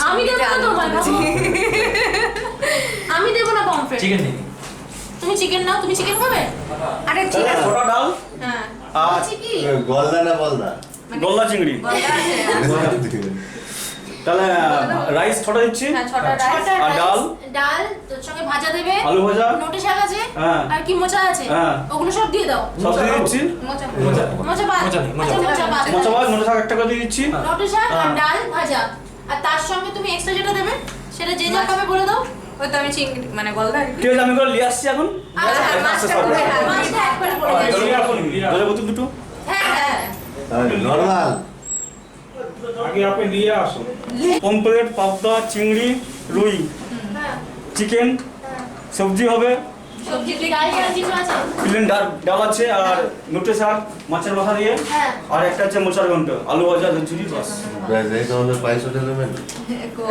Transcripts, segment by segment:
আমি দেব না তোমায় আমি দেব না পমফ্রেট চিকেন নেই তুমি চিকেন নাও তুমি চিকেন খাবে আরে ঠিক আছে ছোট ডাল হ্যাঁ আর বলছি কি গলদা না বলদা গোল্লা চিংড়ি গলদা আছে তাহলে রাইস ছটা দিচ্ছি হ্যাঁ ছটা রাইস ছটা আর ডাল? ডাল তোর সঙ্গে ভাজা দেবে আলু ভাজা নোটে শাক আছে হ্যাঁ। আর কি মোচা আছে হ্যাঁ। ওগুলো সব দিয়ে দাও সব দিয়ে দিচ্ছি মোচা মোচা মোচা বাদ মোচা নেই, মোচা আচ্ছা, মোচা বাদ মোচা ভাত নোটা শাক একটা করে দিয়ে দিচ্ছি নোটে শাক আর হ্যাঁ। ডাল ভাজা আর তার সঙ্গে তুমি এক্সট্রা যেটা দেবে সেটা যে যা খাবে বলে দাও ওই তো আমি চিংড়ি মানে গলদা আর কি। ঠিক আছে আমি করে নিয়ে আসছি এখন আচ্ছা হ্যাঁ, মাছটা করে হ্যাঁ, মাছটা একবার করে দিও নিয়ে আসুন ধরে বোতল দুটো হ্যাঁ হ্যাঁ নরমাল আগে আপনি নিয়ে আসুন পমফ্রেট পাবদা চিংড়ি রুই হ্যাঁ চিকেন সবজি হবে সবজি দিয়ে ডাল আর কিছু আছে প্লেন ডাল আছে আর নোটে শাক মাছের মাথা দিয়ে হ্যাঁ আর একটা আছে মোচার ঘন্ট আলু ভাজা ঝুড়ি বাস ব্যাস এই ধরনের পাইস হোটেল নেবেন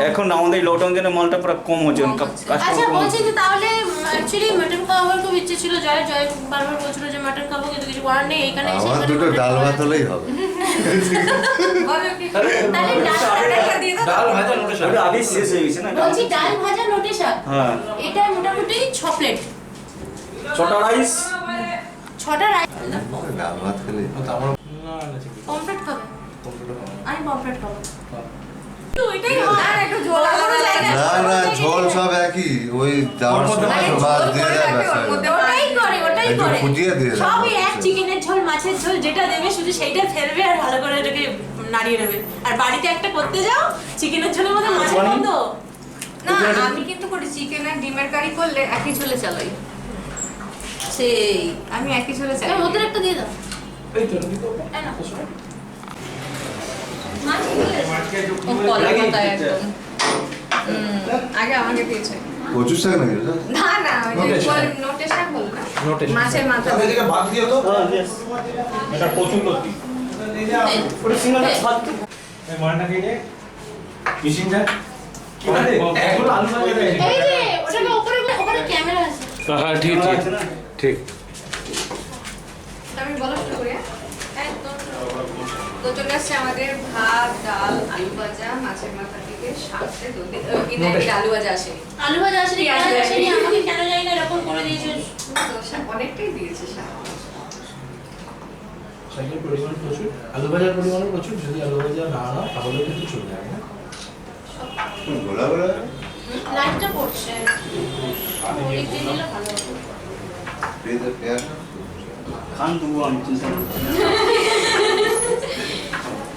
এখন আমাদের লকডাউন জন্য মালটা পুরো কম হচ্ছে আচ্ছা বলছি যে তাহলে অ্যাকচুয়ালি মাটন খাওয়ার খুব ইচ্ছে ছিল জয় জয় বারবার বলছিল যে মাটন খাবো কিন্তু কিছু করার নেই এখানে এসে আমার এখানে দুটো mutton ডাল খাওয়া ভাত হলেই হবে বলো কি তাহলে ডালটা দিয়ে দাও ডাল ভাজা নোটে শাক ওটা আগেই শেষ হয়ে গেছে না বলছি ডাল ভাজা নোটে শাক হ্যাঁ এটা মোটামুটি 6 প্লেট ছটা রাইস 6টা রাইস ডাল ভাত খেলে আমার না না চিকেন পমফ্রেট খাবে আমি পমফ্রেট খাবো ওইটাই হয় আর একটু ঝোল আলাদা জায়গায় না না ঝোল সব একই ওই যাওয়ার সময় আরে মাছ ঝোল দিয়ে করে দেয় রাখে, ব্যাস ওর মধ্যে ওটাই করে ফুটিয়ে দিয়ে দেয় সবই এক চিকেনের ঝোল মাছের ঝোল যেটা দেবে শুধু সেইটা ফেলবে আর ভালো করে এটাকে নাড়িয়ে নেবে আর বাড়িতে একটা করতে যাও চিকেনের ঝোলের মধ্যে মাছের গন্ধ না আমি কিন্তু করি চিকেন আর ডিমের কারি করলে একই ঝোলে চালাই সেই আমি একই ঝোলে চালাই তুমি ওদের একটা দিয়ে দাও এই তো নাকি তো তাই না ও কলা পাতা একদম আগে আমাকে দিয়েছে কচুর শাক নাকি ওটা? না না ওই যে নোটে শাক। নোটে শাক বল না নোটে শাক। মাছের মাথা তাহলে এদিকে ভাত দিও তো হ্যাঁ yes এটা কচুর লতি ওটা সিঙ্গেল ভাত এই মানটা কেটে মিশিংটা কি মানে এগুলো আলু ভাজা দেয় এই যে ওটাকে উপরে ওখানে ক্যামেরা আছে হ্যাঁ ঠিক আছে না ঠিক আমি বলা শুরু করি একদম তো চলে আসছে আমাদের ভাত ডাল আলু ভাজা মাছের মাথা থেকে সাথে কিন্তু আলু ভাজা আসেনি আলু ভাজা আসেনি পেঁয়াজ পেঁয়াজ আসেনি। আসেনি আমাকে কেন জানি না এরকম করে দিয়েছে শাক অনেকটাই দিয়েছে শাক শাকের পরিমাণ প্রচুর আলু ভাজার পরিমাণ প্রচুর যদি আলু ভাজা না নাও তাহলে কিন্তু চলে যাবে না গোলা গোলা লাইটটা পড়ছে ওদিক দিয়ে দিলে ভালো হবে পেঁয়াজ পেঁয়াজ খান দেবো আমি চিন্তা করবো না।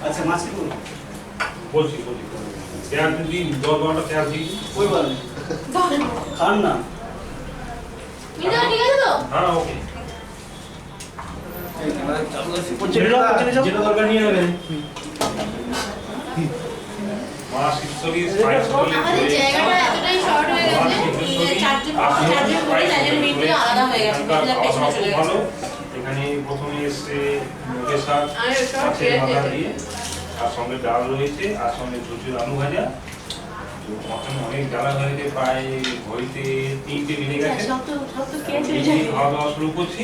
আচ্ছা মাছ কি করবো বলছি পেঁয়াজ যদি 10-12টা পেঁয়াজ দিই ওই বলে খান না মিনা ঠিক আছে তো হ্যাঁ ওকে যেটা দরকার নিয়ে নেবেন মাছ খিচুড়ি স্পাইস করলে আমাদের জায়গাটা এতটাই শর্ট হয়ে গেছে চারজন করে তাদের মিটগুলো আলাদা হয়ে গেছে মিটগুলো পেছনে চলে ভালো গেছে এখানে প্রথমে এসে মুখের শাক আর সব মাছের পেঁয়াজ মাথা দিয়েছে। দিয়ে আর সঙ্গে ডাল রয়েছে আর সঙ্গে ঝুচুর আলু ভাজা তো মটন অনেক জ্বালা হয়েছে প্রায় ঘড়িতে 3টে বেজে গেছে সব তো কে চলে এই যায় খাওয়া দাওয়া শুরু করছি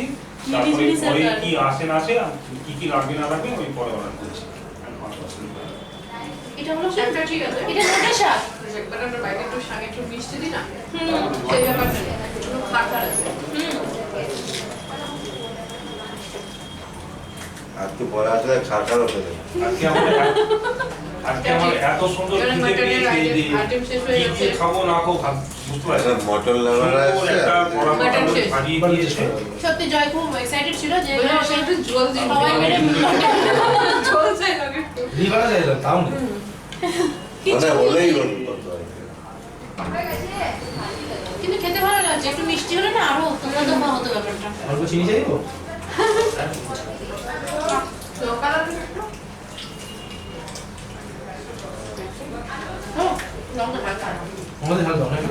তারপরে পরে কি আসে না আসে আর কি লাগবে না লাগবে ওই পরে অর্ডার করছি আর খাওয়া দাওয়া শুরু করি। এটা হলো শাকটা ঠিক আছে এটা নোটে শাক একবার আমরা বাইরে একটু শাক একটু মিষ্টি দিই না সেই ব্যাপারটা নেই একটু খাটা আছে আর তো পরে আসলে খাটারও পেলে আজকে আমার এত সুন্দর এবারে খিদে মাটনের পেয়েছে যে আইটেম শেষ হয়ে কি যাচ্ছে। কি খাবো না খাবো বুঝতে পারছি একটা মটন লেভার আছে একটা কড়া মাটন মটন শেষ। সাজিয়ে দিয়েছে সত্যি জয় খুব এক্সাইটেড ছিল যে বলে একটু জল দিই সবাই মিলে জল চাই লাগে একটু লিভারা যায় তাও নেই মানে হলেই হলো কত আর কি। কিন্তু খেতে ভালো লাগছে একটু মিষ্টি হলে না আরো তোমরা তো হতো ব্যাপারটা অল্প চিনি চাই তো লোকাল আছে একটু লঙ্কা হালকা আমাদের হালকা অনেক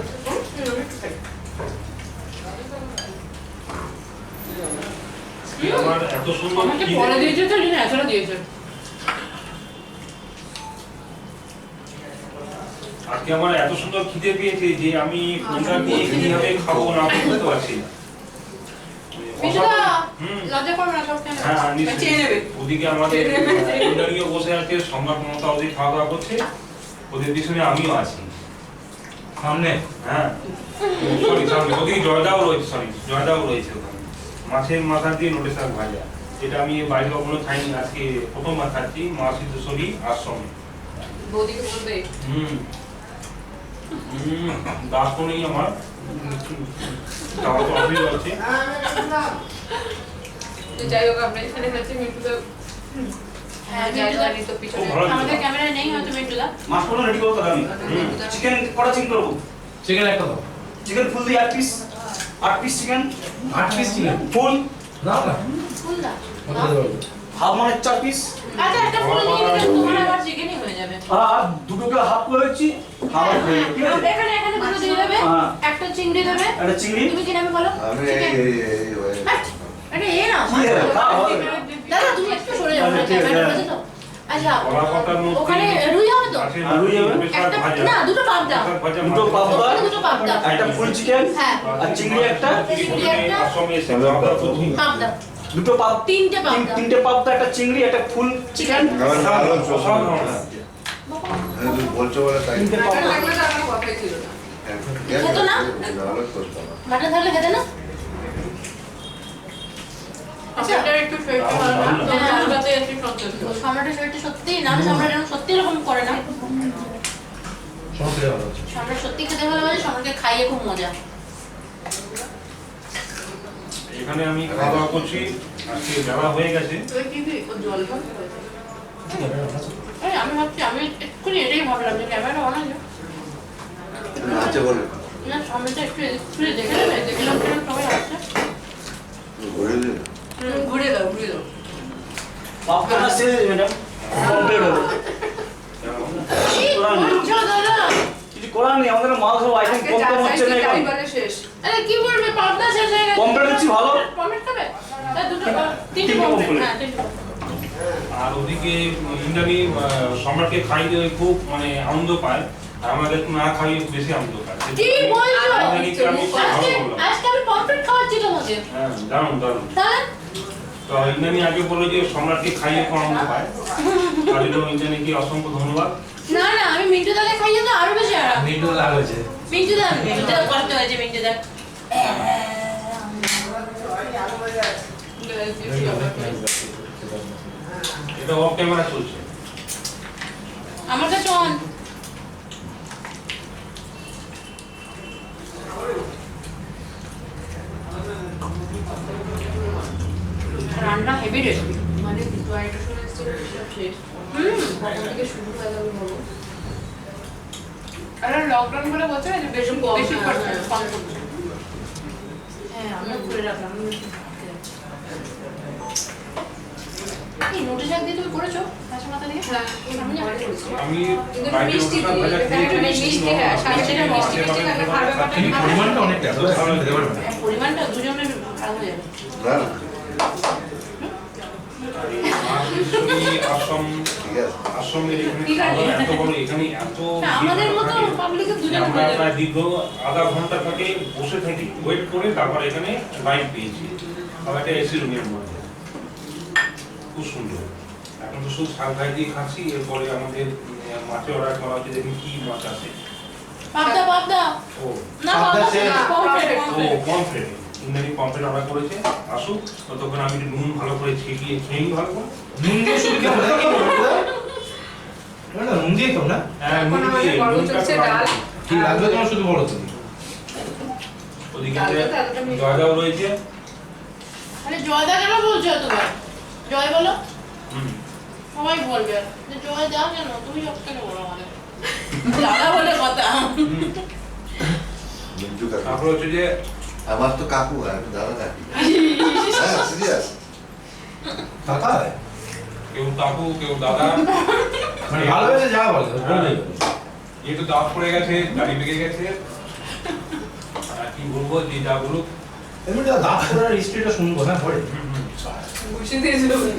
আমার এত সুন্দর আমাকে খিদে পরে দিয়েছে তো না এতটা দিয়েছে আজকে আমার এত সুন্দর খিদে পেয়েছে যে আমি কোনটা দিয়ে কিভাবে খাবো না খাবো বুঝতে পারছি না বিশুদা হুম। লজ্জা করবে না সব কেন হ্যাঁ চেয়ে নেবে ওদিকে আমাদের ইন্টারভিউ বসে আছে সম্রাট মমতা ওদিকে খাওয়া দাওয়া করছে ওদের পিছনে আমিও আছি। সামনে হ্যাঁ সরি সামনে ওদিকে জয়দাও রয়েছে, সরি জয়দাও রয়েছে ওখানে। মাছের মাথা দিয়ে নোটে শাক ভাজা, এটা আমি বাইরে কখনো খাইনি, আজকে প্রথমবার খাচ্ছি মা সিদ্ধেশ্বরী আশ্রমে। বৌদিকে বলবে দাঁত তো নেই আমার, খাওয়া তো অসুবিধা হচ্ছে। তো যাই হোক আমরা এখানে খাচ্ছি মিন্টুদা। হ্যাঁ, জায়গা তো পিছনে খুব ভালো। আমাদের ক্যামেরায় নেই হয়তো মিন্টুদা। মাছগুলো রেডি করতে হবে। চিকেন কটা চিকেন করবো? চিকেন একটা দাও। চিকেন ফুল দিয়ে 8 পিস চিকেন। 8 পিস চিকেন ফুল না না ফুল দাও। কত দেবো? হাফ মানে 4 পিস। আচ্ছা একটা ফুল নিয়ে নিলে তোমার আবার চিকেনই হয়ে যাবে। আর দুটোকে হাফ করে দিচ্ছি, হাফ হয়ে যাবে, ঠিক আছে? এখানে এখানে দুটো দিয়ে দেবে, হ্যাঁ। একটা চিংড়ি দেবে। একটা চিংড়ি। তুমি কি নামে বলো? আমি চিকেন। আরে এ না কি রে, খাও, হবে। দাদা তুমি একটু সরে যাও, আচ্ছা, ঠিক আছে, ক্যামেরা হ্যাঁ। আছে তো। আচ্ছা কলা পাতার মধ্যে ওখানে রুই হবে তো? মাছের আর রুই হবে? নোটে শাক একটা ভাজা। না দুটো পাপ দাও। ভাজা দুটো মাছের পাবদা। ওখানে দুটো পাপ দাও। একটা ফুল চিকেন হ্যাঁ আর চিংড়ি একটা, চিংড়ি একটা, আশ্রমে এসে খাওয়া দাওয়া করছি। পাপ দাও। দুটো পাব, তিনটে পাপ দাও। তিনটে পাবদা, একটা চিংড়ি, একটা ফুল চিকেন। আমার ভালো অসাধারণ চলছে। লাগছে। তুমি বলছো বলে তাই তিনটে মাটন পাবদা। থাকলে তো আমার কথাই ছিল না। খেতো না? ভালো চলছে আমার। মাটন থাকলে খেতে না? আচ্ছা এটার একটু শরীরটা ভালো না, তো হালকাতে একটু সন্তুষ্ট। সম্রাটের শরীরটা সত্যি না, সম্রাট এরকম সত্যি এরকম করে না। সব খেয়ে ভালো আছে। সম্রাট সত্যি খেতে ভালোবাসে, সম্রাটকে খাইয়ে খুব মজা। এখানে আমি খাওয়া দাওয়া করছি, আজকে বেলা হয়ে গেছে। তুই কি কি ও জল খাও? এই আমি ভাবছি, আমি এক্ষুনি এটাই ভাবলাম যে ক্যামেরা অন আছে আছে বলে না, সম্রাটটা একটু এদিক ঘুরে দেখে নেবে, দেখলাম কিরকম সবাই আসছে। ঘুরে দিন। ঘুরে দাও, ঘুরে দাও। পাবদাটা শেষ ম্যাডাম, কমপ্লিট হলো। কি করার নেই। বলছো দাদা? কিছু করার নেই, আমাদের মাল সব আইটেম আজকে কম যা কম হচ্ছে না চাইছি তাই এখন। বলে শেষ। আরে কি বলবে, পাবদা শেষ হয়ে গেছে। কমপ্লিট হচ্ছে ভালো। কমপ্লিট খাবে? তা দুটো তিনটে তিনটে কমপ্লিট, complete। হ্যাঁ তিনটে complete। আর ওদিকে ইন্দ্রাণী সম্রাটকে খাইয়ে খুব মানে আনন্দ পায়, আর আমাদের না খাইয়ে বেশি আনন্দ পায়। কি বলছো? ইন্দ্রাণীকে আমি খুব ভালো আজকে বললাম। আজকে আমি কমপ্লিট খাওয়াচ্ছি তোমাকে। হ্যাঁ দারুণ দারুণ। তাহলে তো ইন্দ্রাণী আগে বললো যে সম্রাটকে খাইয়ে খুব আনন্দ পায়, তার জন্য ইন্দ্রাণীকে অসংখ্য ধন্যবাদ। না না, আমি মিন্টু দাকে খাইয়ে তো আরো বেশি আরাম। মিন্টু লাগ হয়েছে। মিন্টু দা করতে হয়েছে, মিন্টু দা। এটা অফ ক্যামেরা চলছে। আমার কাছে অন। রান্না হেভি রেসিপি। মানে দুটো আড়াইটার সময় এসছে, সব শেষ। কখন থেকে শুরু হয় যাবে বলো? আরে লকডাউন বলে বলছে না যে বেশি কম, বেশি হ্যাঁ, খরচ হ্যাঁ। কম করছে। হ্যাঁ আমিও করে রাখলাম। এই নোটে শাক দিয়ে তুমি করেছো কাঁচা মাথা দিয়ে? হ্যাঁ, আমি জানি। ঘরে করেছি। আমি কিন্তু বাইরে মিষ্টি অনুষ্ঠান দিয়ে, ভাজা এটা খেয়ে একটু মিষ্টি মিষ্টি, হ্যাঁ, সাথে সাথে মিষ্টি মিষ্টি থাকলে খাওয়ার ব্যাপারটা কিন্তু ভালো। পরিমাণটা অনেকটা, এত খেতে পারবে না। পরিমাণটা দুজনের ভালো হয়ে যাবে। না না আশ্রমের এখানে ঠিক আছে। খাওয়া এত বড়, এখানে এত হ্যাঁ, আমাদের ভিড় মতো থাকে। পাবলিকের দুজনে আমরা হয়ে যাবে। প্রায় দীর্ঘ আধা ঘন্টা থেকে বসে থাকি, ওয়েট করে তারপর এখানে লাইট পেয়েছি, আবার একটা এসি রুমের মধ্যে, খুব সুন্দর। এখন তো শুধু শাক ভাই দিয়ে খাচ্ছি, এরপরে আমাদের মাছে অর্ডার করা হচ্ছে, দেখি কি মাছ আছে। পাবদা পাবদা ও না পাবদা পাবদা সে- না, পমফ্রেট, ও pomfret. Pomfret, Indrani pomfret order করেছে, আসুক ততক্ষণ আমি একটু নুন ভালো করে ছিটিয়ে খেয়ে ভালো করে। নুন দিয়ে শুধু খেতে হয় কি বলতে? না নুন দিয়ে খাও না? হ্যাঁ, এখন নুন দিয়ে, আমাদের গরম নুনটা চলছে, একটু ডাল। রাখবো। কি লাগবে তোমার শুধু বলো তুমি। ওদিকে ডালটা যে তো এতটা মিষ্টি। জয়দাও রয়েছে। আরে জয়দা কেন বলছো তোমার? জয় বলো, হুম। সবাই বলবে যে জয় দা কেন, তুমি সব থেকে বলো আমাদের। দাদা বলে কথা। মিন্টু কাকু। তারপর হচ্ছে যে আমার তো কাকু হয়, আমি দাদা কাকি। হ্যাঁ সিরিয়াস। কাকা কেউ কাকু কেউ দাদা, মানে ভালোবেসে যা বলে বলবে। যেহেতু দাঁত পড়ে গেছে, দাড়ি পেকে গেছে, আর কি বলবো, যে যা বলুক। এমনি দাঁত করার হিস্ট্রিটা শুনবো না পরে। বসে দিয়েছিল বলে।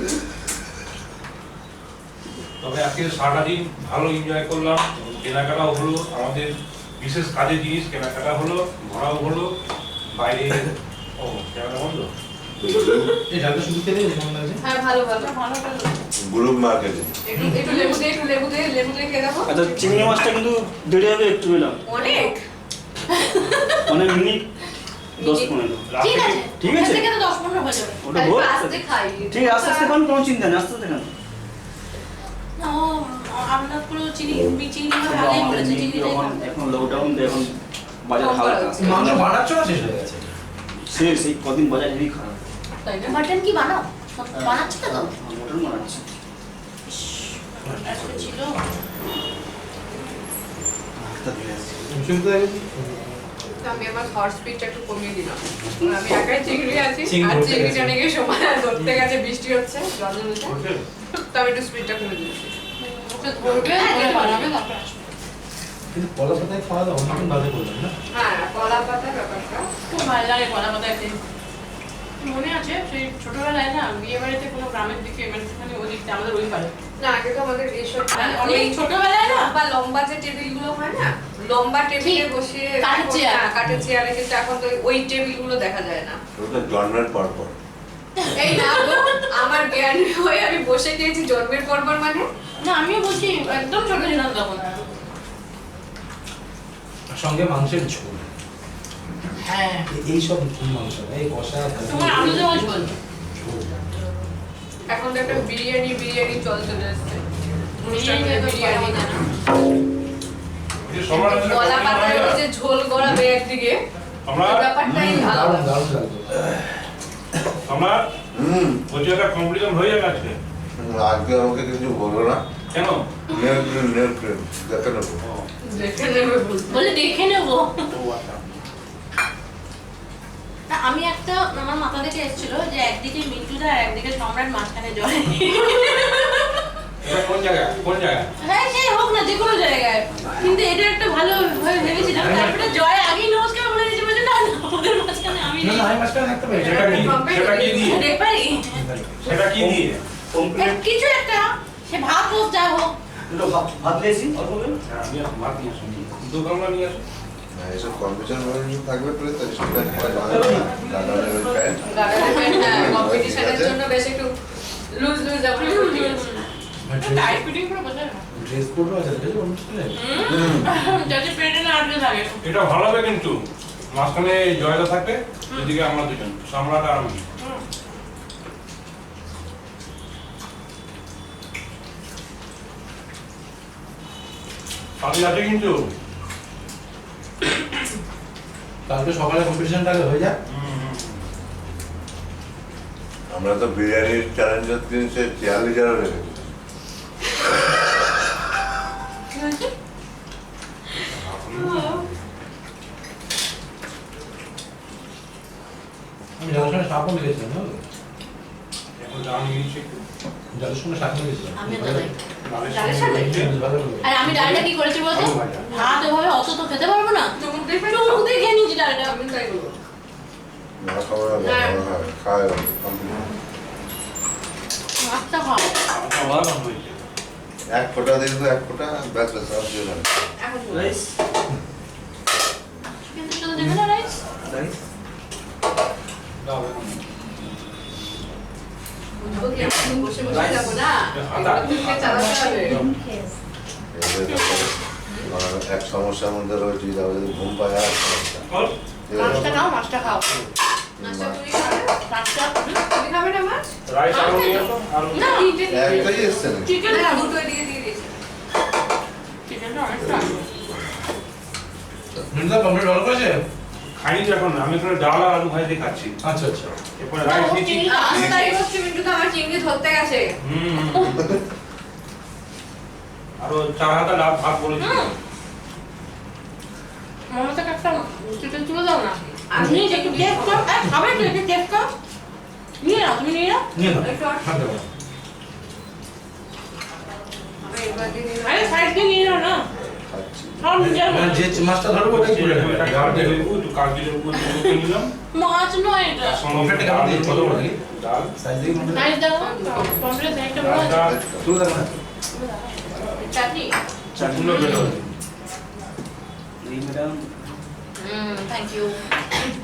তবে আজকে সারাদিন ভালো এনজয় করলাম, কেনাকাটাও হলো, আমাদের বিশেষ কাজের জিনিস কেনাকাটা হলো, ঘোরাও হলো, বাইরে ও ক্যামেরা বন্ধ, এই ডালটা শুধু খেলে কেমন লাগছে? হ্যাঁ ভালো ভালো ভালো করে গ্রুপ মার্কেটিং। একটু লেবু দিয়ে খেয়ে দেখো। আচ্ছা চিংড়ি মাছটা কিন্তু দেরি হবে একটু পেলাম অনেক অনেক মিনিট 10-15 ঠিক আছে ঠিক আছে। এখান থেকে তো 10-15 হয়ে যাবে ওটা একটু ভোর আস্তে খাই। ঠিক আছে আস্তে আস্তে খান কোনো চিন্তা নেই আস্তে আস্তে খান না ও আপনার পুরো চিনি ভালো আগেই বলেছে চিনিটাই এখন খাবে। এখন লকডাউন এখন বাজার কম হালকা করা হচ্ছে। মাংস বানাচ্ছ না শেষ হয়ে গেছে? সেই কদিন বাজার হেভি খারাপ তাই না? মাটন কি বানাও বানাচ্ছো তো মটন বানাচ্ছি আজকে ছিল শুনতে দেখেছি তো আমি আমার হট স্পিডটা একটু কমিয়ে দিলাম। আমি একাই চিংড়ি আছি চিংড়ি আর ধরতে চিংড়িটা গেছে। নাকি সময় ধরতে গেছে, বৃষ্টি হচ্ছে জল জমেছে, ওকে তো আমি একটু স্পিডটা কমিয়ে দিয়েছি। ওকে ধরবে ধরে বানাবে তারপর আসবে কিন্তু কলা পাতায় খাওয়া দাওয়া অনেকক্ষণ বাদে করলাম না? হ্যাঁ কলা পাতার ব্যাপারটা খুব ভালো লাগে কলা পাতা খেতে। মনে আছে সেই ছোটবেলায় না বিয়ে বাড়িতে কোনো গ্রামের দিকে মানে সেখানে ওই দিকটা আমাদের ওই পারে না আগে তো আমাদের এইসব অনেক ছোটবেলায় না লম্বা লম্বা যে টেবিলগুলো হয় না, লম্বা টেবিলে ঠিক। বসিয়ে কাঠের চেয়ার। হ্যাঁ, কাঠের চেয়ারে, কিন্তু এখন তো ওই টেবিলগুলো দেখা যায় না। ওটা জন্মের পর পর। এই না গো, আমার জ্ঞান হয়ে আমি বসে গিয়েছি জন্মের পর মানে না আমিও বলছি একদম ছোট ছিলাম তখন আর সঙ্গে মাংসের ঝোল। হ্যাঁ এই সব মাংস এই কষা তোমার আলু দেওয়া ঝোল এখন তো একটা বিরিয়ানি চল চলে আসছে। বিরিয়ানি তো বিরিয়ানি করা হয় না। এই সম্রাট আসলে গলা কতদিন পাতায় হয়ে গেল? যে ঝোল গড়াবে একদিকে, আমরা ওই ব্যাপারটাই আলাদা। দারুণ লাগবে। আমরা বলছি একটা কম্পিটিশন হয়ে যাবে আজকে আজকে আমাকে কিছু বলো না। কেন নেল ক্রিম দেখে নেবো। দেখে নেবে বলতে। বলে দেখে নেবো ও আচ্ছা না, আমি একটা আমার মাথা থেকে এসেছিল যে একদিকে মিন্টুদা আর একদিকে সম্রাট মাঝখানে জয় এটা কোন জায়গা হ্যাঁ সেই হোক না যে কোনো জায়গায়, কিন্তু এটা একটা ভালো ভাবে ভেবেছিলাম। তারপরে জয় আগেই নমস্কার বলে দিয়েছে বলে না না, ওদের মাঝখানে আমি না নেই না আমি মাঝখানে থাকতে পারি সেটা কি দিয়ে রেফারি সেটা কি দিয়ে কমপ্লিট কিছু একটা সে ভাত হোক যা হোক দুটো ভাত দিয়েছি অল্প করে হ্যাঁ, আমি আর ভাত নিয়ে আসুন দুটো নিয়ে আসুন হ্যাঁ, এসব কম্পিটিশন থাকবে তো তাই সেটা একটা গানা লেভেল প্যান্ট। কম্পিটিশনের জন্য বেশ একটু লুজ যেমন টাইট ফিটিং করে বসে ড্রেস কোডও আছে দেখো অনুষ্ঠানে। যাতে পেটে না আটকে থাকে। এটা ভালো হবে কিন্তু মাঝখানে জয়দা থাকবে এদিকে আমরা দুজন সম্রাট আর আমি পাতি আছে কিন্তু কালকে সকালে কম্পিটিশনটা হয়ে যাক। আমরা তো বিরিয়ানির চ্যালেঞ্জের দিন সে ৪০ হাজার রেখেছি। কি হয়েছে? আমি যাদের সঙ্গে শাকও মিলেছিলাম না? এখন যা নিয়েছি একটু যাদের সঙ্গে শাক মিলেছিলাম। আমিও তো তাই। ডালের ডালের সঙ্গে সাথে? নিয়েছি। ভালো করে। আর আমি ডালটা কি করেছি বলতো? আলু ভাজা। ভাত ওভাবে অত তো খেতে পারবো না। চুমুক দেখে চুমুক দিয়ে খেয়ে নিয়েছি ডালটা। আমি তাই বলবো। না খাওয়া খায় মাছটা খাও। আচ্ছা, ভালো হয়েছে। এক ফোঁটা দিয়ে তো এক ফোঁটা ব্যাস ব্যাস আর দিও না। এখন রাইস কিন্তু শুধু দেবে না রাইস? রাইস দাও এখন। বুঝবো কি আমি বসে যাবো না, আদা। এগুলো চালাতে হবে। এদের তো এক সমস্যার মধ্যে রয়েছে যারা যদি ঘুম পায় আর এক সমস্যা। বল। মাছটা খাও, মাছটা খাও। মাছটা তুমি খাবে? মাছটা তুমি খাবে না মাছ? রাইস আলু নিয়ে আসো আর না, একটাই এসছে নাকি? চিকেন না, খাবো। দুটো দিয়ে দিয়েছি। চিকেনটা অনেক স্বাদ। মিন্টুদা কমপ্লিট ভালো করেছে? খাইনি তো এখন আমি এখানে ডাল আর আলু ভাজি খাচ্ছি আচ্ছা আচ্ছা। এরপরে রাইস দিচ্ছি আমি তাই করছি, মিন্টু তো আমার চিংড়ি ধরতে গেছে। আরো 4 হাতা ডাল ভাত বলেছি মামা থেকে একটা চিকেন তুলে দাও না। আমি নিয়ে একটু টেস্ট করো। খাবে তো একটু টেস্ট করো। নিয়ে নাও, তুমি নিয়ে নাও। নিয়ে নাও। একটু আর- ঠান্ডা করো। আমি এবার দিয়ে দিলাম। আরে সাইড দিয়ে নিয়ে নাও না। খাচ্ছি। সব নিজের মানে যে মাছটা ধরবো ওটাই তুলে নেবে। কাগজের উপর একটু কাগজের উপর তুলে নিলাম মাছ নয় এটা। সঙ্গে কেমন দিয়ে ছোট বড় নাকি? ডাল সাইজ দেখি কমপ্লিট। সাইড দাও। কমপ্লিট একটা বড় আছে। ডাল তুলে দাও না। চাটনি। চাটুলো বেরো এই ম্যাডাম থ্যাংক ইউ।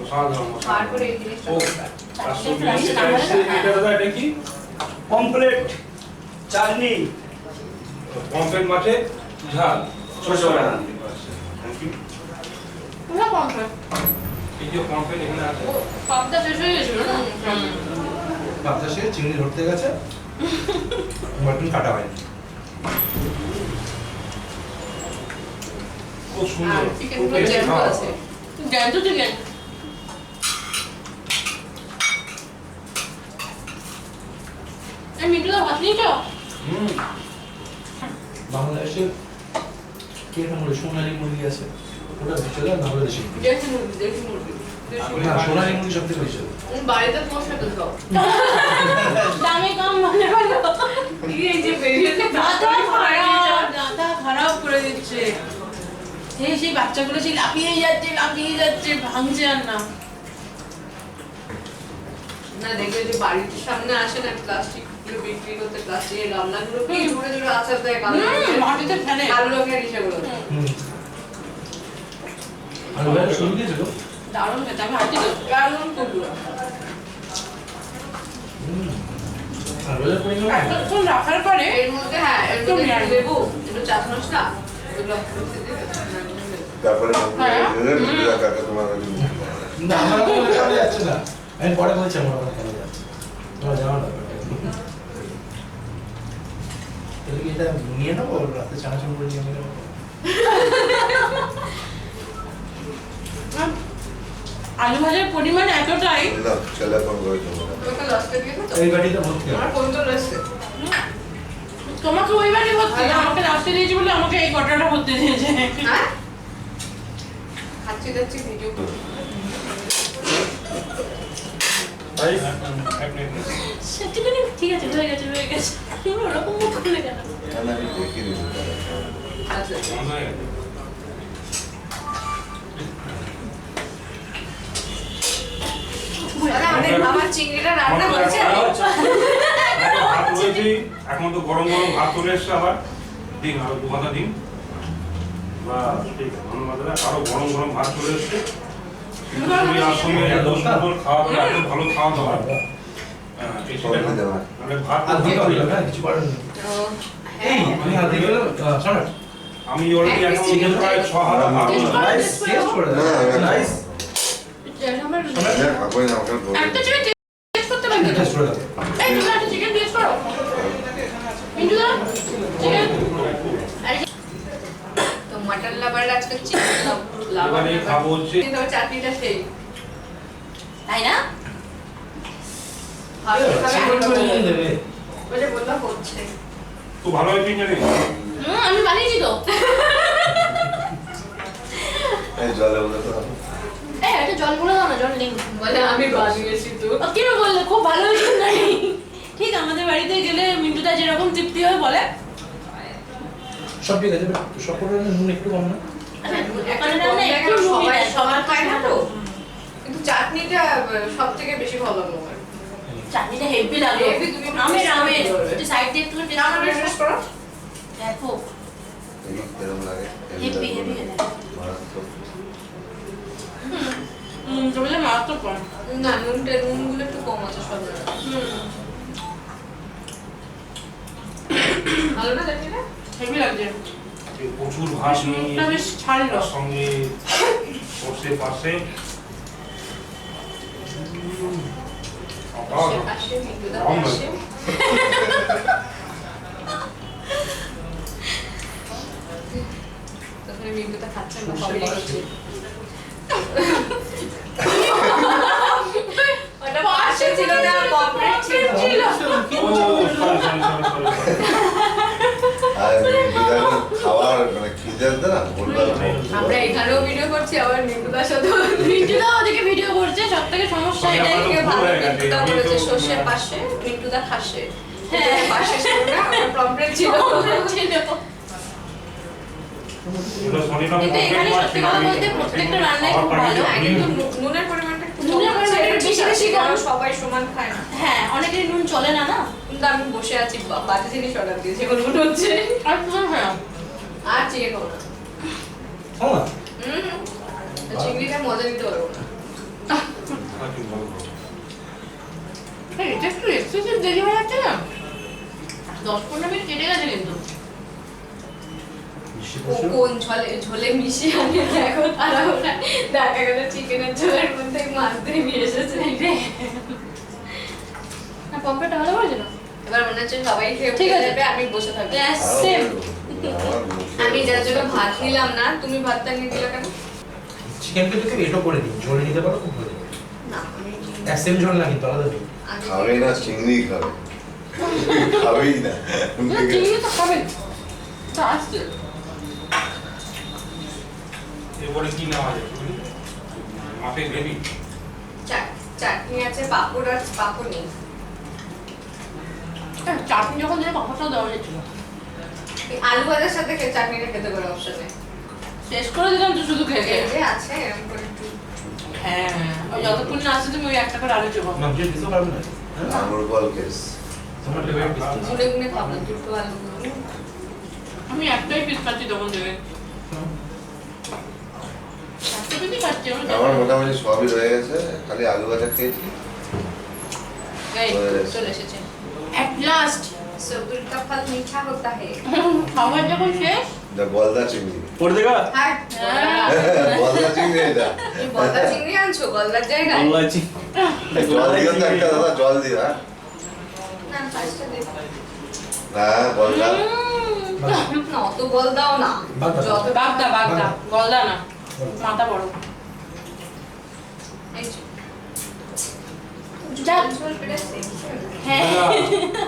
সাধারণ বার করে এই জিনিসটা ও দরকার। তার সঙ্গে এটা এসছে, এটা দাদা এটা কি? পমফ্রেট চাটনি পমফ্রেট মাছের ঝাল। শস্য বাদাম। Thank you. পুরো পমফ্রেট। এই যে পমফ্রেট এখানে আছে। পাপটা শেষ হয়ে গেছিল না? বাতাসে চিংড়ি ধরতে গেছে মটন কাটা হয়নি। খুব আর সুন্দর। চিকেন খুব গুলো tasty জ্যাম খাবার। আছে। জ্যান্ত চিকেন। এই মিটুদা ভাত নিয়েছো? হুম। বাংলাদেশে কি একটা মুরগি সোনালী মুরগি আছে, ওটা বিচলে না হলে দেশি মুরগি। দেশি মুরগি, দেশি মুরগি। দেশি মুরগি। না, সোনালী মুরগি সব থেকে বিচলে। বাড়িতে তোমার সাথে খাও। দামে কম মনে হলো। এই যে বেরিয়েছে মাথা খারাপ, মাথা খারাপ করে দিচ্ছে। সেই বাচ্চাগুলো সেই লাফিয়ে যাচ্ছে, ভাঙছে আর না। না দেখবে যে বাড়ির সামনে আসে না প্লাস্টিক গুলো বিক্রি করতে, প্লাস্টিকের গামলাগুলো কি ঝুড়ে ঝুড়ে আচার দেয়, মাটিতে ফেলে। কালো রঙের ইসেগুলো। হুম। আর ওরা শুরু দিয়েছিল। দারুণ খেতে, আমি হাঁটি তো। কারণ কুকুর। আর ওদের পরিমাণ এতক্ষণ রাখার পরে এর মধ্যে হ্যাঁ এর একদম মধ্যে নিরামিষ। একটু লেবু, একটু চাট মশলা, এগুলো ফুটতে দেবে। তারপরে হ্যাঁ। মিঠুদা কাকা তোমার কাছে না, আমার ওখানে খাওয়া যাচ্ছে না। আমি পরে বলছি আমার ওখানে খাওয়া যাচ্ছে। তোমার যাওয়া না তাহলে কি এটা নিয়ে নেবো, রাতে চানাচুর করে নিয়ে নেবো? আলু ভাজার পরিমাণ এতটাই, না ছেলে ফোন করে তোমাকে তোমাকে লাস্টে দিয়ে তো এই বাড়িতে ভর্তি আমার হবে। ফোন তো রয়েছে। তোমাকে ওই বাড়ি ভর্তি, আমাকে রাস্তে দিয়েছে বলে আমাকে এই ঘটনাটা ভর্তি দিয়েছে। হ্যাঁ খাচ্ছি যাচ্ছি ভিডিও করো। ভাই, এক মিনিট। সত্যি করে ঠিক আছে, হয়ে গেছে। তুমি ওরকম মুখ খুলে কেন? না না আমি দেখিনি আচ্ছা বন্ধ হয়ে গেছে। আমার চিংড়িটা রান্না হচ্ছে। ভাত রয়েছে, এখন তো গরম গরম ভাত চলে এসছে আবার। ডিম আরো 2 মাথা ডিম। বাস, ঠিক আছে, ধন্যবাদ দাদা। আরো গরম গরম ভাত চলে এসছে। খিচুড়ি আর সঙ্গে এত সুন্দর খাওয়া দাওয়া, এত ভালো খাওয়া দাওয়া। হ্যাঁ, এই সেটা পরে দেওয়া। মানে ভাত আর দিয়ে ভালো দিলাম, লাগে। হ্যাঁ, কিছু করার নেই। তো এই, হ্যাঁ আমি হাত দিয়ে গেলাম, সম্রাট, আমি অলরেডি এক এখন piece প্রায় 6 হাত ভাত নাইস টেস্ট করে দাও। নাইস আমার হ্যাঁ খাবোই না ওখানে একটা চিকেন টেস্ট করতে পারবে তো? টেস্ট করে দাও। এই তুমি একটা চিকেন টেস্ট করো। মিন্টুদা চিকেন। তো মাটন লাভার আজকে চিকেন এবারে খাবো হচ্ছে কিন্তু চাটনিটা সেই তাই না? ভালো চিকেন করে নিয়ে খাবে দেবে। বলে বললাম হচ্ছে। তো ভালো হয়েছে জানি। আমি বানিয়েছি তো। এই জলে বলে তো এই একটা জল বলে দাও না, জল নেই। বলে আমি বানিয়েছি তো। কেন বললে খুব ভালো হয়েছে নাই? ঠিক আমাদের বাড়িতে গেলে মিন্টুদা যেরকম তৃপ্তি হয়ে বলে। সব ঠিক আছে, সব করে নুন একটু কম না? আচ্ছা, একটা ওখানে রান্না একটু নুনি সবাই দেয়, সবার সবার খায় না তো, কিন্তু চাটনিটা সব থেকে বেশি ভালো লাগে। চাটনিটা হেভি লাগলো। Heavy, তুমি একটু আমের taste আমের করবে। একটু সাইড দিয়ে একটু টেস্ট আমার করে বিশ্বাস করো দেখো। এই কেরম লাগে হেভি হেভি মারাত্মক। তোমাদের মারাত্মক কম। না নুনগুলো একটু কম আছে সব ভালো না চাটনিটা? হেভি লাগছে। প্রচুর ভাত নিয়ে নুনটা বেশ ছাড়লো। তার সঙ্গে সর্ষে পাশে আসে মিঠুদা কম আসে। তখন মিঠুদা খাচ্ছে না, সবাই খাচ্ছে। ওটা পাশে ছিল না, পপরেট ছিল। আর মিঠুদা খাওয়ার মানে খিদে দে না বলবার আমরা এখানেও ভিডিও করছি, আবার মিঠুদার সাথেও মিন্টুদা ওদিকে ভিডিও করছে, সব থেকে সমস্যা এটাই। থেকে ভালো মিঠুদা বলেছে সর্ষের পাশে, মিঠুদা খাসে। হ্যাঁ পাশে ছিল না, আমার পপরেট ছিল। কিন্তু এখানে সত্যি কথা বলতে প্রত্যেকটা রান্নাই খুব ভালো। হ্যাঁ, কিন্তু নুনের পরিমাণটা একটু কম নুনের আছে। পরিমাণটা একটু বেশি কম। কারণ সবাই সমান খায় না। হ্যাঁ, অনেকের নুন চলে না না। কিন্তু আমি বসে আছি বাজে জিনিস অর্ডার দিয়েছি, এখন মনে হচ্ছে আর তোমার হ্যাঁ আর চিকেন খাবো না। খাও না? চিংড়িটা মজা নিতে পারবো না। এটা একটু এক্সেসিভ দেরি হয়ে যাচ্ছে না 10-15 মিনিট কেটে গেছে কিন্তু কোন ঝোলে ঝোলে মিশিয়ে আমি দেখো তারা ওরা দেখা গেল চিকেনের ঝোলের মধ্যে মাছ দিয়ে নিয়ে এসেছে না পম্পটা ভালো করেছিল এবার মনে হচ্ছে সবাই খেয়ে ঠিক আছে। যাবে আমি বসে থাকবো সেম আমি যার জন্য ভাত নিলাম না তুমি ভাতটা নিয়ে দিলে কেন চিকেন কিন্তু এটো করে দিন ঝোল নিতে পারো খুব ভালো না আমি সেম ঝোল না কিন্তু আলাদা নেই আমি খাবে না চিংড়ি খাবে খাবেই না না চিংড়ি তো খাবে তা আসছে এরপরে কি নেওয়া যায় মাছের গ্রেভি চাটনি আছে পাপড় আর পাপড় নেই চাটনি যখন দিলে পাপড়টাও দেওয়া যাচ্ছিল এই আলু ভাজার সাথে চাটনিটা খেতে পারো অপশনে শেষ করে দিলাম তো শুধু খেয়ে এই যে আছে এরকম করে একটু হ্যাঁ ওই যতক্ষণ না আসছে তুমি ওই একটা করে আলু চোখা না যে দিতে পারবে না আঙুর বল কেস তোমার লেভেল গুনে গুনে খাবো দুটো আলু আমি একটাই পিস খাচ্ছি তখন থেকে একটা পিসই খাচ্ছি আমি আমার মোটামুটি সবই রয়ে গেছে খালি আলু ভাজা খেয়েছি এই চলে এসেছে এট লাস্ট সবুর কা ফল মিঠা होता है খাবার যখন শেষ যা গলদা চিংড়ি পড়ে দেখা হাট গলদা চিংড়ি এটা তুমি গলদা চিংড়ি আনছো গলদার জায়গায় বললাছি জল দিও তো একটা দাদা জল দিও হ্যাঁ না ফার্স্টে দে না গলদা না অত বল দাও না বাগদা। যত বাগদা গলদা না মাথা বড় এই যে। যা। ঝোল পেড়েছে হ্যাঁ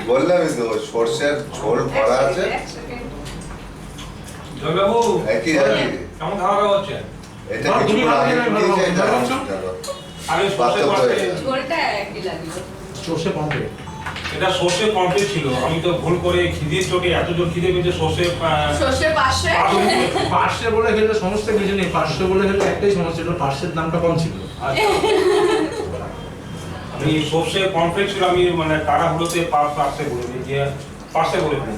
বললামই তো সর্ষের ঝোল ভরা আছে এক সেকেন্ড জয়বাবু একই কেমন খাওয়া দাওয়া হচ্ছে এটা কিছু আগে দিয়েছে এটা আরে সর্ষে পার্থক্য পাঁপড়ে হয়ে গেছে। ঝোলটা একই লাগলো সর্ষে পমফ্রেট এটা সর্ষে পমফ্রেট ছিল আমি তো ভুল করে খিদে চোটে এত জোর খিদে পেয়েছে সর্ষে সর্ষের পাশে পার্শ্বে বলে খেলে সমস্ত কিছু নেই পার্শ্বে বলে খেলে একটাই সমস্যা ছিল পার্শ্বের দামটা কম ছিল আমি সর্ষে পমফ্রেট ছিল আমি মানে তাড়াহুড়োতে পার্সে বলে দিই যে পার্সে বলে দিই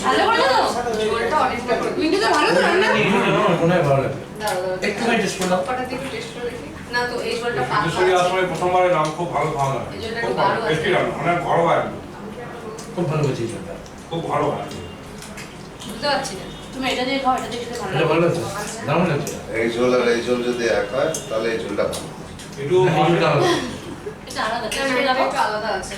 ভালো করে দাও ঝোলটা অনেকটা করে দিই। তুমি তো ভালো তো রান্না মনে হয় ভালো লাগে দাও দাও একটু টেস্ট করে দাও কটা থেকে টেস্ট করে দেখি না তো এই ঝোলটা বিশেষভাবে পাঁচ আসলে প্রথমবারের নাম খুব ভালো খাওয়া দাওয়া এই জন্য খুব একটু ভালো দারুণ টেস্টি আছে। রান্না অনেক ঘরোয়া একদম খুব ভালো হয়েছে এটা খুব ভালো হয় বুঝতে পারছি না তুমি এটা দিয়ে খাও এটা দিয়ে খেতে ভালো এটা লাগে ভালো লাগছে দারুণ লাগছে এই ঝোল আর এই ঝোল যদি এক হয় তাহলে এই ঝোলটা ভালো একটু এটা ভালো এটা আলাদা না, টেস্ট না, করে এটা দাও একটু আলাদা আছে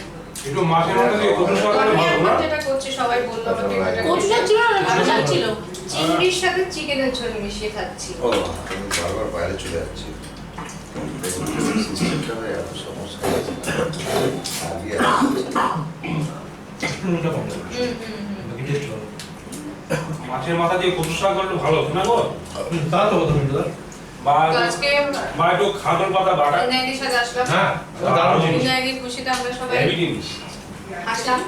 একটু মাছের মধ্যে দিয়ে কচু শাক আমি হলে ভালো একবার না যেটা করছি সবাই বললো আমাকে এটা কচু শাক ছিল না ভালো শাক ছিল চিংড়ির সাথে চিকেনের ঝোল মিশিয়ে খাচ্ছি ও আমি বারবার বাইরে চলে যাচ্ছি সিস্টেমটা এত সমস্যা আছে আগে নুনটা কম লাগে হুম হুম হুম বাকি টেস্ট ভালো মাছের মাথা দিয়ে কচু শাক করলে ভালো হতো না গো তা তো কথা বলতে দাও বা তো আজকে বা একটু খাদর পাতা বাটা বিনায়কের সাথে আসলাম হ্যাঁ দারুণ জিনিস বিনায়কের খুশিতে আমরা সবাই হেভি জিনিস আসলাম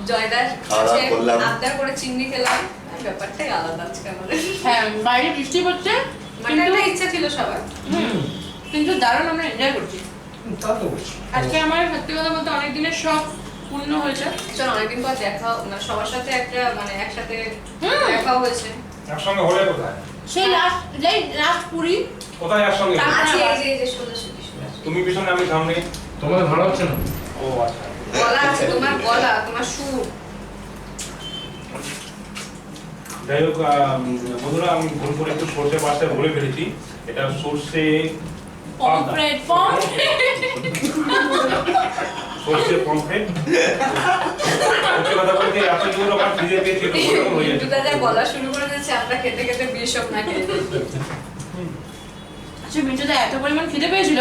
জয়দার খাওয়া দাওয়া করলাম। আবদার করে চিংড়ি খেলাম ব্যাপারটাই আলাদা আজকে আমাদের হ্যাঁ বাইরে বৃষ্টি পড়ছে মানে একটা ইচ্ছা ছিল সবার কিন্তু দারুণ আমরা এনজয় করছি তা তো অবশ্যই আজকে আমার সত্যি কথা বলতে অনেক দিনের শখ পূর্ণ হয়েছে চলো অনেকদিন পর দেখা মানে সবার সাথে একটা মানে একসাথে হুম। দেখা হয়েছে একসঙ্গে হলে কোথায় সেই লাস্ট পুরি কোথায় একসঙ্গে তা- আছে এই যে সোজাসুজি তুমি পিছনে আমি সামনে তোমাদের ভালো হচ্ছে না ও আচ্ছা গলা আছে তোমার গলা তোমার সুর যাই হোক বন্ধুরা আমি ভুল করে একটু সর্ষে পাশে বলে ফেলেছি এটা সর্ষে পমফ্রেট সর্ষে পমফ্রেট সত্যি কথা বলতে এত জোর আমার খিদে পেয়েছে একটু গরম হয়ে কিন্তু যাচ্ছে দাদা গলা শুরু করে দিয়েছে আমরা খেতে খেতে বিশপ না খেয়ে আচ্ছা মিন্টুদা এত পরিমাণ খিদে পেয়েছিল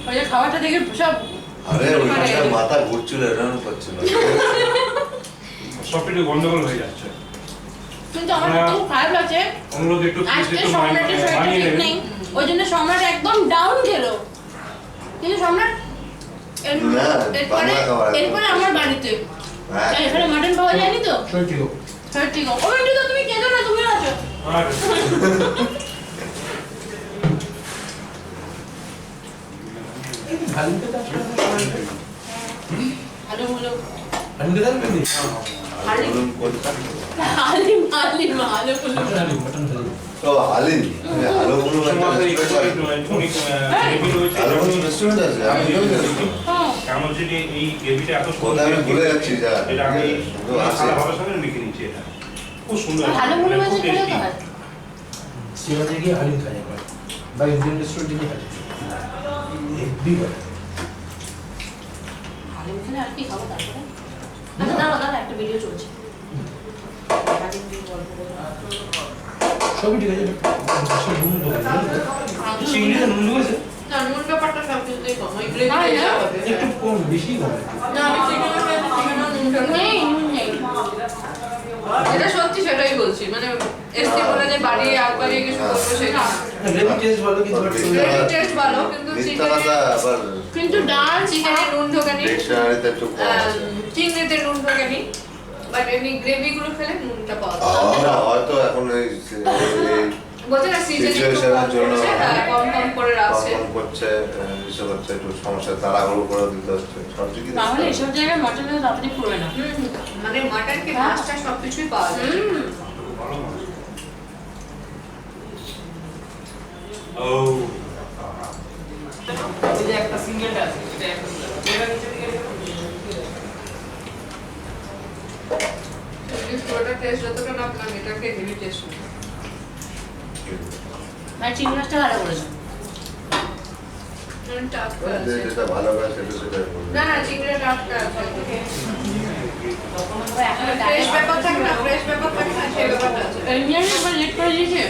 ওই যে খাবারটা দেখে সব আরে ওইখানে মাথা ঘুরছিল এরকম করছিল সব একটু গন্ডগোল হয়ে যাচ্ছে কিন্তু আমার খুব খারাপ লাগছে অনুরোধ একটু please আজকে একটু সম্রাটের শরীরটা মানিয়ে ঠিক নেবেন নেই ওই জন্য সম্রাট একদম ডাউন গেল কিন্তু সম্রাট না, এরপরে বাংলা খাবার একদম। এরপরে আমার বাড়িতে হ্যাঁ। এখানে মাটন পাওয়া যায়নি তো সই ঠিক হোক হ্যাঁ ঠিক আছে ও মিন্টুদা তুমি কেঁদো না তুমি আছো আর ভালুকে দাও ভালো হলো ভালুকে দাও বেশি আর বলুন কোনটা? হালিম হালিম ভালো বললো মটন হালিম, মটন হালিম। ও হালিম, আমি হালো বলুন একটা রেস্টুরেন্ট হালো বলুন রেস্টুরেন্ট আছে, আমি এটাও জানি না। কেমন যদি এই গ্রেভিটা এত কোথায় আমি ভুলে যাচ্ছি যা, এটা আমি তো আছে। সাদা ভাতের সঙ্গে মেখে নিচ্ছি এটা খুব সুন্দর ভালো মনে খুব হচ্ছে খেলে tasty। তো হয় সিনেমাতে গিয়ে হালিম খাই একবার, বা ইন্ডিয়ান রেস্টুরেন্টে গিয়ে হালিম হেভি করে। হালিম খেলে আর কি খাবো তারপরে আচ্ছা দাঁড়াও দাঁড়াও একটা ভিডিও চলছে হালিম দিয়ে গল্প করবো। সবই ঠিক আছে, সে নুন দেবো, চিংড়িতে নুন দেবো, না নুন ব্যাপারটা সব কিছুতেই কম ওই তাই গ্রেভি না? একটু কম, বেশি কম একটু। না আমি চিকেনের নুনটা নেই নুন নেই যেটা সত্যি সেটাই বলছি মানে এসটি বলে যে বাড়ি একবারে কিছু করবো সেটা না গ্রেভি টেস্ট ভালো, কিন্তু but গ্রেভি টেস্ট ভালো কিন্তু মিথ্যাটা আবার কিন্তু ডাল চিকেনে নুন ঢোকেনি ডিকশনারিতে একটু কম আছে। চিংড়িতে নুন ঢোকেনি বাট এমনি গ্রেভি গুলো খেলে নুনটা পাওয়া যায় না, হয়তো এখন এই বলছে না সিজন সিচুয়েশনের জন্য কম কম করে রাখছে কম করছে, এসব হচ্ছে একটু সমস্যা, তাড়াহুড়ো করে দিতে হচ্ছে, সব ঠিকই তাহলে দেখতে এসব জায়গায় মটন তাড়াতাড়ি পুরো না মানে মাটন কি মাছটা সবকিছুই পাওয়া যায় ও এই যে একটা সিঙ্গেলটা আছে এটা একটা এটা নিচে থেকে যদি পুরোটা টেস্ট যতটা না আপনার এটাকে হেভি টেস্ট মানে চিংড়ি মাছটা ভালো করেছে নুনটা হবে। যেটা ভালো হয় সেটা সেটাই বলবে। না না চিংড়িটা টাটকা আছে ওই এখন ফ্রেশ ব্যাপার থাকে না ফ্রেশ ব্যাপার থাকে না সেই ব্যাপারটা আছে ইন্ডিয়ান একবার লেট করে দিয়েছে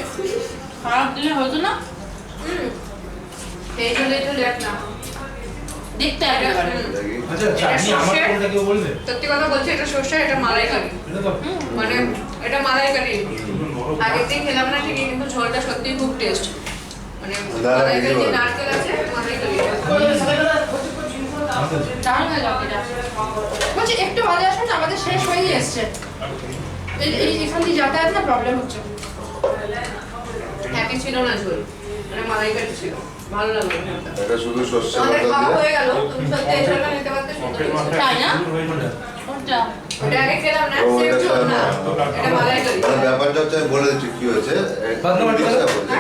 খারাপ দিলে হতো না এই জন্য একটু লেট না দেখতে একেবারে দেখি। আচ্ছা চাটনি আমার কোনটা কেউ বলবে? সত্যি কথা বলছি এটা সর্ষে এটা মালাইকারি এটা তো মানে এটা মালাইকারি আগের দিন খেলাম না ঠিকই কিন্তু ঝোলটা সত্যি খুব টেস্ট মানে মালাইকারি যে নারকেল আছে মালাইকারি দারুণ হয়ে যাবে এটা বলছি একটু বাজে আসুন আমাদের শেষ হয়ে এসছে এই এখান দিয়ে যাতায়াত না প্রবলেম হচ্ছে হ্যাপি ছিল না ঝোল মানে মালাইকারি ছিল ভালো লাগলো ঝোলটা। এটা শুধু সর্ষে আমাদের বাটা খাওয়া দিয়ে হয়ে গেল তুমি সত্যি এই ঝোলটা নিতে পারতে সুন্দর হয়েছে। তাই না? কোনটা? কোনটা ওটা আগে খেলাম না ও, সেম এটা ঝোল না না। এটা মালাইকারি মানে ব্যাপারটা হচ্ছে আমি বলে দিচ্ছি কি হয়েছে বাদনা বাটি চেষ্টা খেলো? করছি।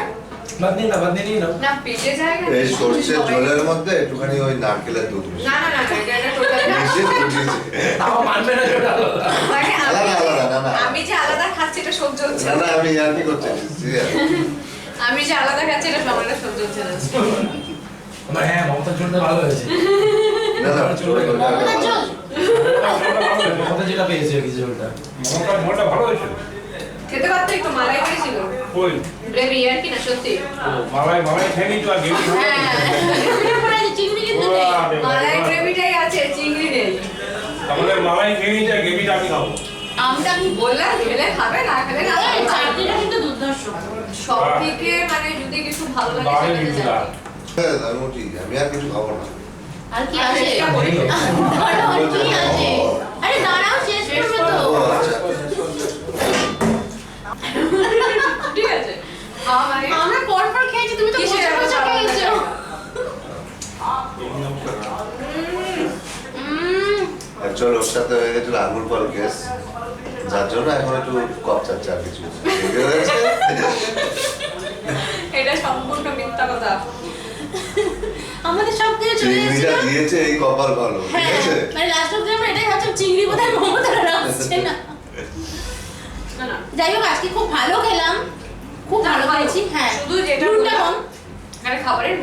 বাদ নিয়ে না, বাদ নিয়ে নাও। না পেটে জায়গা এই সর্ষের ঝোলের মধ্যে একটুখানি ওই নারকেলের দুধ মিশিয়ে না না না না, এটা টোটালি তাও মানবে না যে ওটা আলাদা। আলাদা আলাদা, না, না। আমি যে আলাদা খাচ্ছি এটা সহ্য হচ্ছে না না না আমি আর কি করছি serious। আমি যে আলাদা খাচ্ছি এটা সবাইটা সহ্য হচ্ছে না আমার হ্যাঁ, মমতার ঝোলটা ভালো হয়েছে। না না ঝোলটা মমতার ঝোল? মমতা যেটা পেয়েছে আর কি ঝোলটা। মোটা ভালো হয়েছে খেতে পারতো একটু মালাইকারি ছিল ওই গ্রেভি আর কি না সত্যি মালাই খেয়ে নিচ্ছ আর গেমি হ্যাঁ চিংড়ি কিন্তু নেই মালাই গ্রেভিটাই আছে চিংড়ি নেই আমাদের মালাই খেয়ে নিচ্ছ আর গেমিটা আমি খাবো আমটা আমি বললাম খেলে খাবে না খেলে না এই চাটনিটা কিন্তু দুর্ধর্ষ সব থেকে মানে যদি কিছু ভালো লাগে দারুণ সেটাতে মিষ্টি। যাবে। হ্যাঁ, আমি উঠি, আমি আর কিছু খাবো না। আর কি আর আছে চেষ্টা করি। আর কি আছে আরে দাঁড়াও শেষ করবে তো ও আচ্ছা ঠিক আছে খাওয়া মানে আমরা পর পর খেয়েছি তুমি তো কিসের বসে বসে আবার খেয়েছো অ্যাকচুয়ালি ওর সাথে হয়ে গেছিল আঙুর ফল কেস, যার জন্য এখন একটু কপ চাচ্ছে আর কিছু বুঝতে পেরেছে? এটা সম্পূর্ণ মিথ্যা কথা আমাদের সব কিছু চলে চিংড়িটা এসেছিল দিয়েছে এই কপাল ভালো, ঠিক হ্যাঁ আছে? মানে লাস্ট অব্দি আমরা এটাই ভাবছিলাম চিংড়ি বোধহয় মমতারা আসছে না না না যাই হোক আজকে খুব ভালো খেলাম খুব না, ভালো ভালো। খেয়েছি হ্যাঁ শুধু যেটা নুনটা বললাম, কম মানে খাবারের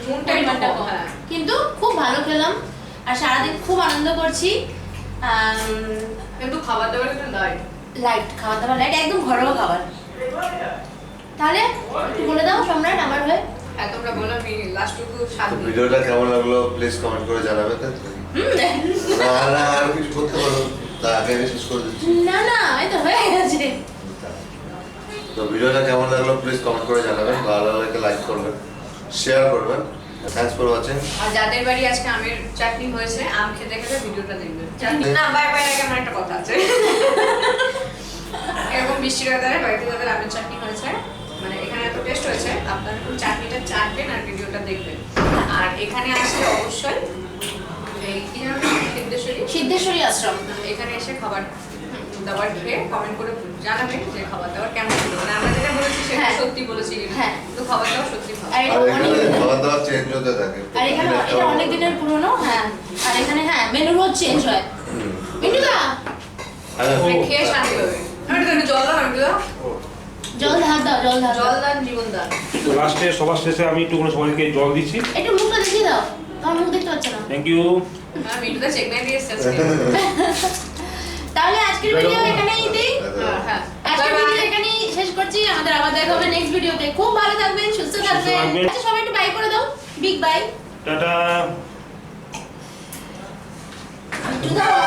নুনটা পরিমাণটা কম কম হ্যাঁ কিন্তু খুব ভালো খেলাম আর সারাদিন খুব আনন্দ করছি কিন্তু খাবার দাবার কিন্তু লাইট লাইট খাওয়া দাওয়া লাইট একদম ঘরোয়া খাবার তাহলে একটু বলে দাও সম্রাট আমার হয়ে হ্যাঁ তোমরা বলো আমি লাস্টটুকু স্বাদ তো দিই। ভিডিওটা কেমন লাগলো প্লিজ কমেন্ট করে জানাবে, তাই তো? না না আর কিছু করতে পারো, তা আগে আমি শেষ করে দিচ্ছি। না না এই তো হয়ে গেছে তো ভিডিওটা কেমন লাগলো প্লিজ কমেন্ট করে জানাবেন, ভালো লাগলে লাইক করবেন, শেয়ার করবেন। Thanks for watching. আর যাদের বাড়ি আজকে আমের চাটনি হয়েছে আম খেতে খেতে ভিডিওটা দেখবেন চাটনি না বাই বাই আগে আমার একটা কথা আছে এরকম বৃষ্টির ওয়েদারে বাড়িতে যাদের আমের চাটনি হয়েছে মানে এখানে এত টেস্ট হয়েছে আপনারা একটু চাটনিটা চাটবেন আর ভিডিওটা দেখবেন আর এখানে আসলে অবশ্যই এই কি জানো সিদ্ধেশ্বরী সিদ্ধেশ্বরী আশ্রম এখানে এসে খাবার দাবার খেয়ে কমেন্ট করে জানাবেন যে খাবার দাবার কেমন ছিল, মানে আমরা যেটা বলেছি সেটা হ্যাঁ। সত্যি বলেছি কিনা। হ্যাঁ। তো খাবার দাবার সত্যি ভালো। আর আর এটা এখানে অনেক খাবার দাবার চেঞ্জ হতে থাকে আর এখানে এটা অনেক দিনের পুরনো, হ্যাঁ। আর এখানে হ্যাঁ মেনু রোজ চেঞ্জ হয়। মিন্টুদা মানে খেয়ে শান্তি পাবে। আমি তো জল দাও, আমি দাও, জল ধার দাও, জল ধার দাও। জল দান জীবন দান। লাস্টে সবার শেষে আমি একটু করে সবাইকে জল দিচ্ছি। একটু মুখটা দেখিয়ে দাও, তোমার মুখ দেখতে পাচ্ছ না। Thank you. আমি তো চেক নাই দিয়ে এসেছি। তাহলে আজকের ভিডিও এখানেই দিই। হ্যাঁ। আজকের ভিডিও এখানেই শেষ করছি। আমাদের আবার দেখা হবে নেক্সট ভিডিওতে। খুব ভালো থাকবেন, সুস্থ থাকবেন। থাকবেন। আচ্ছা সবাই একটু বাই করে দাও, বিগ বাই। টাটা। মিন্টু দাও।